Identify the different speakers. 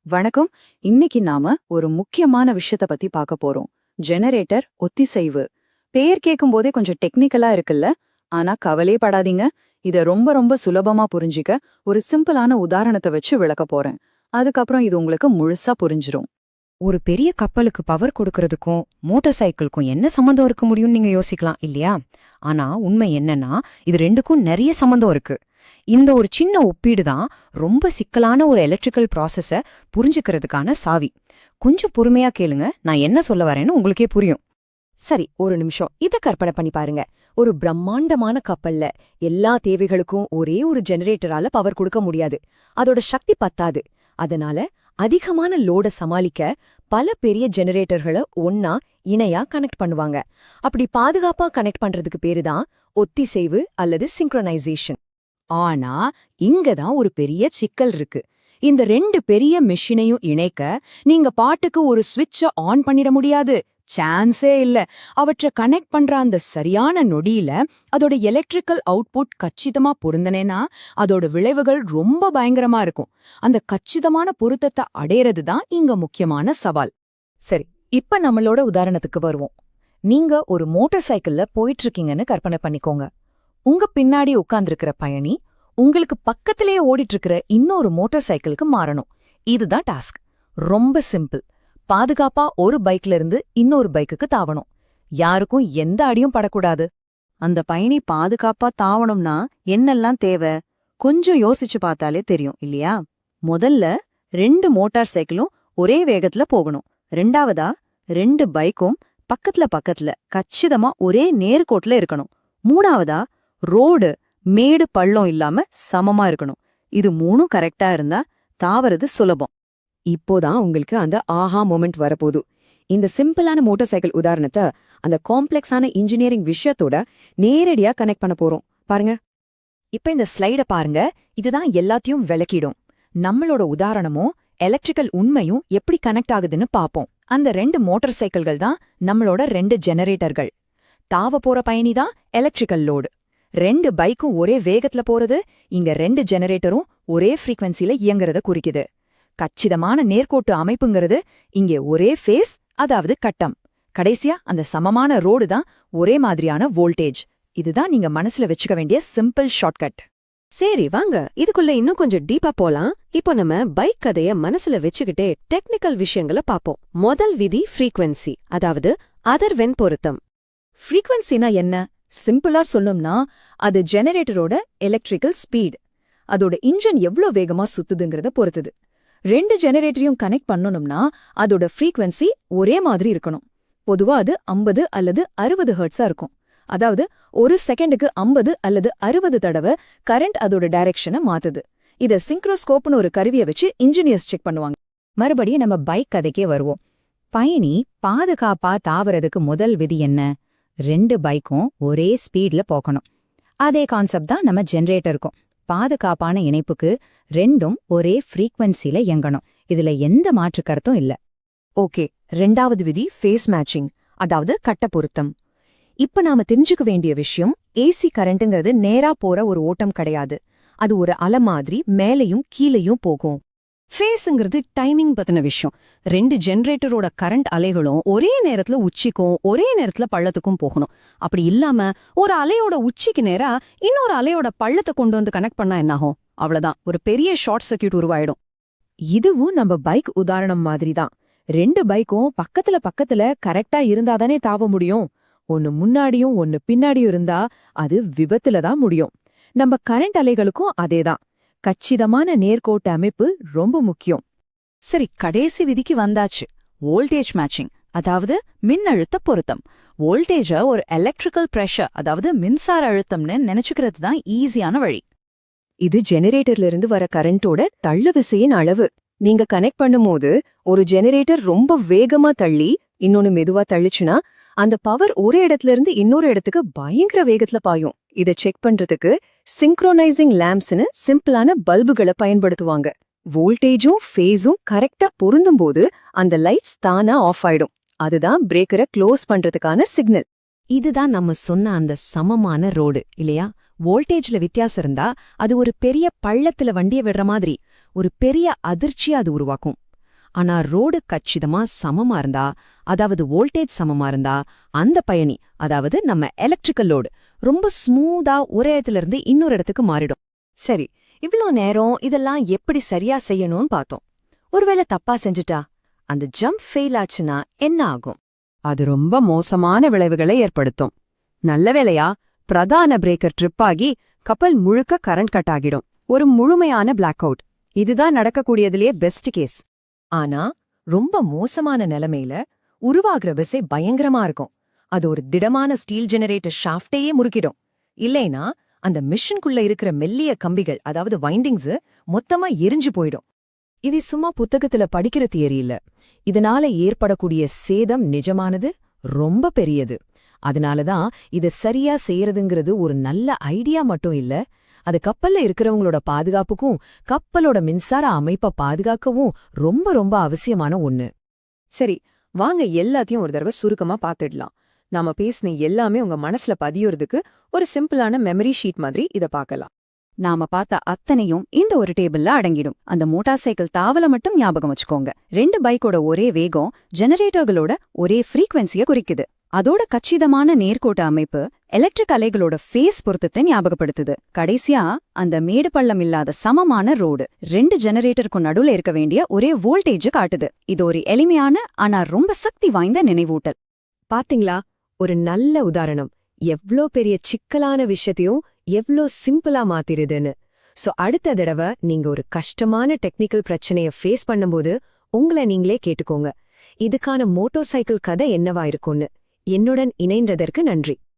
Speaker 1: வணக்கம். இன்னைக்கு நாம ஒரு முக்கியமான விஷயத்த பத்தி பார்க்க போறோம். ஜெனரேட்டர் ஒத்திசைவு. பேர் கேட்கும் போதே கொஞ்சம் டெக்னிக்கலா இருக்குல்ல? ஆனா கவலையே படாதீங்க. இத ரொம்ப ரொம்ப சுலபமா புரிஞ்சிக்க ஒரு சிம்பிளான உதாரணத்தை வச்சு விளக்க போறேன். அதுக்கப்புறம் இது உங்களுக்கு முழுசா புரிஞ்சிரும்.
Speaker 2: ஒரு பெரிய கப்பலுக்கு பவர் கொடுக்கறதுக்கும் மோட்டார் சைக்கிளுக்கும் என்ன சம்மந்தம் இருக்க முடியும்னு நீங்க யோசிக்கலாம் இல்லையா? ஆனா உண்மை என்னன்னா இது ரெண்டுக்கும் நிறைய சம்மந்தம் இருக்கு. இந்த ஒரு சின்ன ஒப்பீடு தான் ரொம்ப சிக்கலான ஒரு எலக்ட்ரிக்கல் ப்ராசஸ புரிஞ்சுக்கிறதுக்கான சாவி. கொஞ்சம் பொறுமையா கேளுங்க, நான் என்ன சொல்ல வரேன்னு உங்களுக்கே புரியும்.
Speaker 3: சரி, ஒரு நிமிஷம் இத கற்பனை பண்ணி பாருங்க. ஒரு பிரம்மாண்டமான கப்பல்ல எல்லா தேவைகளுக்கும் ஒரே ஒரு ஜெனரேட்டரால பவர் கொடுக்க முடியாது. அதோட சக்தி பத்தாது. அதனால அதிகமான லோட சமாளிக்க பல பெரிய ஜெனரேட்டர்களை ஒன்னா இணையா கனெக்ட் பண்ணுவாங்க. அப்படி பாதுகாப்பா கனெக்ட் பண்றதுக்கு பேருதான் ஒத்திசைவு அல்லது சிங்க்ரோனைசேஷன்.
Speaker 1: ஆனா இங்கதான் ஒரு பெரிய சிக்கல் இருக்கு. இந்த ரெண்டு பெரிய மெஷினையும் இணைக்க நீங்க பாட்டுக்கு ஒரு ஸ்விட்ச ஆன் பண்ணிட முடியாது. சான்ஸே இல்ல. அவற்றை கனெக்ட் பண்ற அந்த சரியான நொடியில அதோட எலக்ட்ரிக்கல் அவுட்புட் கச்சிதமா பொருந்தனேனா அதோட விளைவுகள் ரொம்ப பயங்கரமா இருக்கும். அந்த கச்சிதமான பொருத்தத்தை அடையிறது தான் இங்க முக்கியமான சவால்.
Speaker 3: சரி, இப்ப நம்மளோட உதாரணத்துக்கு வருவோம். நீங்க ஒரு மோட்டார் சைக்கிள்ல போயிட்டு இருக்கீங்கன்னு கற்பனை பண்ணிக்கோங்க. உங்க பின்னாடி உட்கார்ந்திருக்கிற பயணி உங்களுக்கு பக்கத்திலேயே ஓடிட்டு இருக்கிற இன்னொரு மோட்டார் சைக்கிளுக்கு மாறணும். இதுதான் டாஸ்க். ரொம்ப சிம்பிள். பாதுகாப்பா ஒரு பைக்ல இருந்து இன்னொரு பைக்குக்கு தாவணும். யாருக்கும் எந்த அடியும் படக்கூடாது.
Speaker 1: அந்த பயணி பாதுகாப்பா தாவணும்னா என்னெல்லாம் தேவை? கொஞ்சம் யோசிச்சு பார்த்தாலே தெரியும் இல்லையா? முதல்ல 2 மோட்டார் சைக்கிளும் ஒரே வேகத்துல போகணும். ரெண்டாவதா 2 பைக்கும் பக்கத்துல பக்கத்துல கச்சிதமா ஒரே நேர்கோட்டுல இருக்கணும். மூணாவதா ரோடு மேடு பள்ளம் இல்லாம சமமா இருக்கணும். இது 3ம் கரெக்டா இருந்தா தாவறது சுலபம்.
Speaker 2: இப்போதான் உங்களுக்கு அந்த ஆஹா மொமெண்ட் வரப்போது. இந்த சிம்பிளான மோட்டார் சைக்கிள் உதாரணத்தை அந்த காம்ப்ளெக்ஸான இன்ஜினியரிங் விஷயத்தோட நேரடியா கனெக்ட் பண்ண போறோம். பாருங்க.
Speaker 3: இப்ப இந்த ஸ்லைட பாருங்க. இதுதான் எல்லாத்தையும் விளக்கிடும். நம்மளோட உதாரணமும் எலக்ட்ரிக்கல் உண்மையும் எப்படி கனெக்ட் ஆகுதுன்னு பாப்போம். அந்த 2 மோட்டார் சைக்கிள்கள் தான் நம்மளோட 2 ஜெனரேட்டர்கள். தாவ போற பயணிதான் எலக்ட்ரிக்கல் லோடு. 2 பைக்கும் ஒரே வேகத்துல போறது இங்க 2 ஜெனரேட்டரும் ஒரே ஃப்ரீக்வன்சில இயங்குறத குறிக்குது. கச்சிதமான நேர்கோட்டு அமைப்புங்கிறது இங்கே ஒரே ஃபேஸ், அதாவது கட்டம். கடைசியா அந்த சமமான ரோடு தான் ஒரே மாதிரியான வோல்டேஜ். இதுதான் நீங்க மனசுல வச்சுக்க வேண்டிய சிம்பிள் ஷார்ட்கட்.
Speaker 4: சரி, வாங்க இதுக்குள்ள இன்னும் கொஞ்சம் டீப்பா போலாம். இப்போ நம்ம பைக் கதைய மனசுல வச்சுக்கிட்டே டெக்னிக்கல் விஷயங்களை பாப்போம். முதல் விதி ஃப்ரீக்வன்சி, அதாவது அதிர்வெண் பொருத்தம்.
Speaker 3: ஃப்ரீக்வன்சினா என்ன? சிம்பிளா சொல்லணும்னா அது ஜெனரேட்டரோட எலக்ட்ரிக்கல் ஸ்பீட். அதோட இன்ஜின் எவ்ளோ வேகமா சுத்துதுங்கிறத பொறுத்துது. 2 ஜெனரேட்டரையும் கனெக்ட் பண்ணணும்னா அதோட ஃப்ரீக்வன்சி ஒரே மாதிரி இருக்கணும். பொதுவா அது 50 அல்லது 60 ஹெர்ட்ஸா இருக்கும். அதாவது ஒரு செகண்டுக்கு 50 அல்லது 60 தடவை கரண்ட் அதோட டைரக்ஷனை மாத்துது. இத சிங்க்ரோஸ்கோப்னு ஒரு கருவியை வச்சு இன்ஜினியர்ஸ் செக் பண்ணுவாங்க.
Speaker 2: மறுபடியும் நம்ம பைக் கதைக்கே வருவோம். பயணி பாதுகாப்பா தாவறதுக்கு முதல் விதி என்ன? 2 பைக்கும் ஒரே ஸ்பீட்ல போகணும். அதே கான்செப்ட் தான் நம்ம ஜெனரேட்டருக்கும். பாதுகாப்பான இணைப்புக்கு 2ம் ஒரே ஃப்ரீக்வன்சில இயங்கணும். இதுல எந்த மாற்று கருத்தும் இல்ல.
Speaker 3: ஓகே, 2வது விதி ஃபேஸ் மேட்சிங், அதாவது கட்ட பொருத்தம். இப்ப நாம தெரிஞ்சுக்க வேண்டிய விஷயம், ஏசி கரண்ட்ங்கிறது நேரா போற ஒரு ஓட்டம் கிடையாது. அது ஒரு அலை மாதிரி மேலையும் கீழையும் போகும். ஃபேஸுங்கிறது டைமிங் பத்தின விஷயம். 2 ஜெனரேட்டரோட கரண்ட் அலைகளும் ஒரே நேரத்துல உச்சிக்கும் ஒரே நேரத்துல பள்ளத்துக்கும் போகணும். அப்படி இல்லாம ஒரு அலையோட உச்சிக்கு நேரா இன்னொரு அலையோட பள்ளத்தை கொண்டு வந்து கனெக்ட் பண்ணா என்னாகும்? அவ்வளவுதான், ஒரு பெரிய ஷார்ட் சர்க்யூட் உருவாயிடும். இதுவும் நம்ம பைக் உதாரணம் மாதிரி தான். 2 பைக்கும் பக்கத்துல பக்கத்துல கரெக்டா இருந்தாதானே தாவ முடியும். ஒன்னு முன்னாடியும் ஒன்னு பின்னாடியும் இருந்தா அது விபத்துல தான் முடியும். நம்ம கரண்ட் அலைகளுக்கும் அதேதான். கச்சிதமான நேர்கோட்டு அமைப்பு ரொம்ப முக்கியம். சரி, கடைசி விதிக்கு வந்தாச்சு. வோல்டேஜ் மேட்சிங், அதாவது மின்னழுத்த பொருத்தம். வோல்டேஜ ஒரு எலக்ட்ரிக்கல் பிரஷர், அதாவது மின்சார அழுத்தம்னு நினைச்சுக்கிறது தான் ஈஸியான வழி. இது ஜெனரேட்டர்ல இருந்து வர கரண்டோட தள்ளு விசையின் அளவு. நீங்க கனெக்ட் பண்ணும்போது ஒரு ஜெனரேட்டர் ரொம்ப வேகமா தள்ளி இன்னொன்னு மெதுவா தள்ளிச்சுன்னா அந்த பவர் ஒரு இடத்துல இருந்து இன்னொரு இடத்துக்கு பயங்கர வேகத்துல பாயும். இதை செக் பண்றதுக்கு சிங்க்ரோனைசிங் லேம்ப்ஸ்னு சிம்பிளான பல்புகளை பயன்படுத்துவாங்க. வோல்டேஜும் ஃபேஸும் கரெக்டா பொருந்தும் போது அந்த லைட்ஸ் தானா ஆஃப் ஆயிடும். அதுதான் பிரேக்கரை க்ளோஸ் பண்றதுக்கான சிக்னல். இதுதான் நம்ம சொன்ன அந்த சமமான ரோடு இல்லையா? வோல்டேஜ்ல வித்தியாசம் இருந்தா அது ஒரு பெரிய பள்ளத்துல வண்டிய விடுற மாதிரி ஒரு பெரிய அதிர்ச்சியா அது உருவாக்கும். ஆனா ரோடு கச்சிதமா சமமா இருந்தா, அதாவது வோல்டேஜ் சமமா இருந்தா, அந்த பயணி, அதாவது நம்ம எலக்ட்ரிக்கல் லோடு ரொம்ப ஸ்மூதா ஒரு இடத்துல இருந்து இன்னொரு இடத்துக்கு மாறிடும். சரி, இவ்ளோ நேரம் இதெல்லாம் எப்படி சரியா செய்யணும்னு பார்த்தோம். ஒருவேளை தப்பா செஞ்சுட்டா அந்த ஜம்ப் ஃபெயில் ஆச்சுன்னா என்ன ஆகும்?
Speaker 1: அது ரொம்ப மோசமான விளைவுகளை ஏற்படுத்தும். நல்ல வேளையா பிரதான பிரேக்கர் ட்ரிப் ஆகி கப்பல் முழுக்க கரண்ட் கட் ஆகிடும். ஒரு முழுமையான பிளாக் அவுட். இதுதான் நடக்கக்கூடியதிலேயே பெஸ்ட் கேஸ்.
Speaker 3: ஆனா ரொம்ப மோசமான நிலைமையில உருவாகிற விசை பயங்கரமா இருக்கும். அது ஒரு திடமான ஸ்டீல் ஜெனரேட்டர் ஷாஃப்டையே முறுக்கிடும். இல்லைனா அந்த மிஷின்குள்ள இருக்கிற மெல்லிய கம்பிகள், அதாவது வைண்டிங்ஸ், மொத்தமா எரிஞ்சு போயிடும். இது சும்மா புத்தகத்துல படிக்கிற தியரி இல்ல. இதனால ஏற்படக்கூடிய சேதம் நிஜமானது, ரொம்ப பெரியது. அதனாலதான் இத சரியா செய்யறதுங்கிறது ஒரு நல்ல ஐடியா மட்டும் இல்ல, அது கப்பல்ல இருக்கிறவங்களோட பாதுகாப்புக்கும் கப்பலோட மின்சார அமைப்பை பாதுகாக்கவும் ரொம்ப ரொம்ப அவசியமான ஒண்ணு. சரி, வாங்க எல்லாத்தையும் ஒரு தடவை சுருக்கமா பாத்துடலாம். நாம பேசின எல்லாமே உங்க மனசுல பதியறதுக்கு ஒரு சிம்பிளான மெமரி ஷீட் மாதிரி இத பார்க்கலாம்.
Speaker 1: நாம பார்த்த அத்தனையும் இந்த ஒரு டேபிள்ல அடங்கிடும். அந்த மோட்டார் சைக்கிள் தாவல மட்டும் ஞாபகம் வச்சுக்கோங்க. 2 பைக்கோட ஒரே வேகம் ஜெனரேட்டர்களோட ஒரே ஃப்ரீக்வன்சியை குறிக்குது. அதோட கச்சிதமான நேர்கோட்டு அமைப்பு எலக்ட்ரிக் அலைகளோட ஃபேஸ் பொருத்தத்தை ஞாபகப்படுத்துது. கடைசியா அந்த மேடு பள்ளம் இல்லாத சமமான ரோடு 2 ஜெனரேட்டருக்கும் நடுவுல இருக்க வேண்டிய ஒரே வோல்டேஜ் காட்டுது. இது ஒரு எளிமையான ஆனா ரொம்ப சக்தி வாய்ந்த நினைவூட்டல்.
Speaker 3: பாத்தீங்களா, ஒரு நல்ல உதாரணம். எவ்ளோ பெரிய சிக்கலான விஷயத்தையும் எவ்ளோ சிம்பிளா மாத்திருதுன்னு. சோ அடுத்த தடவை நீங்க ஒரு கஷ்டமான டெக்னிக்கல் பிரச்சனைய ஃபேஸ் பண்ணும்போது உங்களை நீங்களே கேட்டுக்கோங்க, இதுக்கான மோட்டார் சைக்கிள் கதை என்னவா இருக்கும்னு. என்னுடன் இணைந்ததற்கு நன்றி.